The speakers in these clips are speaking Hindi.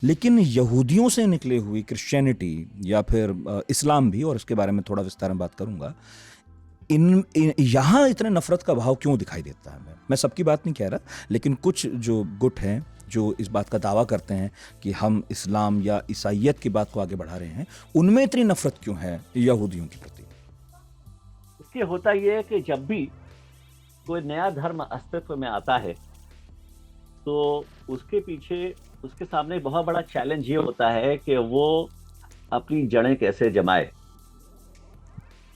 लेकिन यहूदियों से निकले हुई क्रिश्चियनिटी या फिर इस्लाम भी, और इसके बारे में थोड़ा विस्तार में बात करूंगा, यहाँ इतने नफरत का भाव क्यों दिखाई देता है? मैं सबकी बात नहीं कह रहा, लेकिन कुछ जो गुट हैं जो इस बात का दावा करते हैं कि हम इस्लाम या ईसाइयत की बात को आगे बढ़ा रहे हैं, उनमें इतनी नफरत क्यों है यहूदियों के प्रति? इसके होता यह है कि जब भी कोई नया धर्म अस्तित्व में आता है तो उसके पीछे, उसके सामने बहुत बड़ा चैलेंज ये होता है कि वो अपनी जड़ें कैसे जमाए।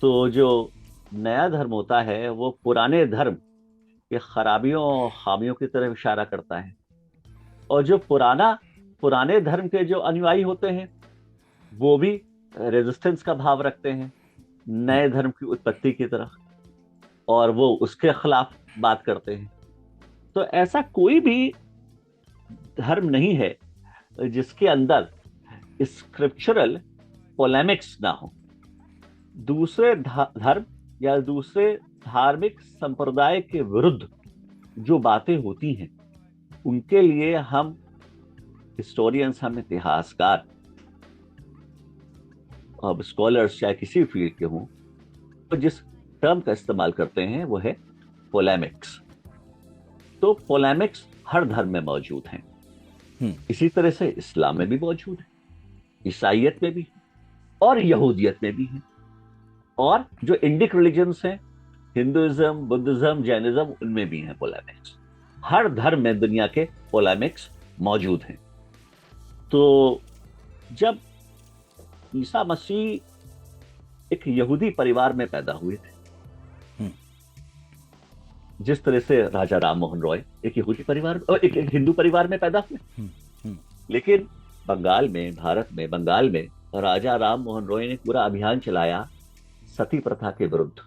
तो जो नया धर्म होता है वो पुराने धर्म के खराबियों और खामियों की तरफ इशारा करता है, और जो पुराने धर्म के जो अनुयायी होते हैं वो भी रेजिस्टेंस का भाव रखते हैं नए धर्म की उत्पत्ति की तरफ, और वो उसके खिलाफ बात करते हैं। तो ऐसा कोई भी धर्म नहीं है जिसके अंदर स्क्रिप्चरल पोलेमिक्स ना हो। दूसरे धर्म या दूसरे धार्मिक संप्रदाय के विरुद्ध जो बातें होती हैं उनके लिए हम हिस्टोरियंस, हम इतिहासकार, अब स्कॉलर्स चाहे किसी फील्ड के हों, तो जिस टर्म का इस्तेमाल करते हैं वो है पोलेमिक्स। तो पोलेमिक्स हर धर्म में मौजूद हैं। इसी तरह से इस्लाम में भी मौजूद है, ईसाइयत में भी, और यहूदियत में भी है, और जो इंडिक रिलीजन्स हैं, हिंदुइज्म, बुद्धिज्म, जैनिज्म, उनमें भी हैं पोलेमिक्स। हर धर्म में दुनिया के पोलेमिक्स मौजूद हैं। तो जब ईसा मसीह एक यहूदी परिवार में पैदा हुए थे, जिस तरह से राजा राम मोहन रॉय एक यहूदी परिवार और एक हिंदू परिवार में पैदा हुए, लेकिन बंगाल में, भारत में बंगाल में राजा राम मोहन रॉय ने पूरा अभियान चलाया सती प्रथा के विरुद्ध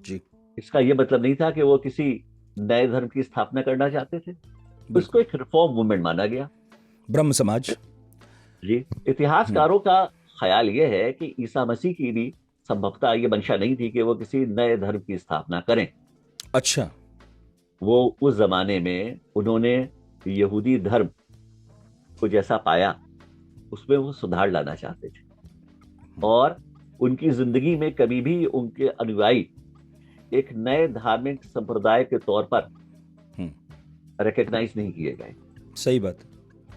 जी। इसका यह मतलब नहीं था कि वो किसी नए धर्म की स्थापना करना चाहते थे, उसको एक रिफॉर्म मूवमेंट माना गया, ब्रह्म समाज जी। इतिहासकारों का ख्याल यह है कि ईसा मसीह की भी संभवतः ये मंशा नहीं थी कि वो किसी नए धर्म की स्थापना करें। अच्छा। वो उस जमाने में उन्होंने यहूदी धर्म को जैसा पाया उसमें वो सुधार लाना चाहते थे, और उनकी जिंदगी में कभी भी उनके अनुयायी एक नए धार्मिक संप्रदाय के तौर पर रिकॉग्नाइज नहीं किए गए। सही बात।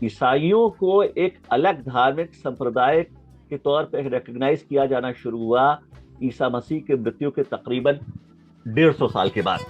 ईसाइयों को एक अलग धार्मिक संप्रदाय के तौर पर रिकॉग्नाइज किया जाना शुरू हुआ ईसा मसीह के मृत्यु के तकरीबन 150 साल के बाद।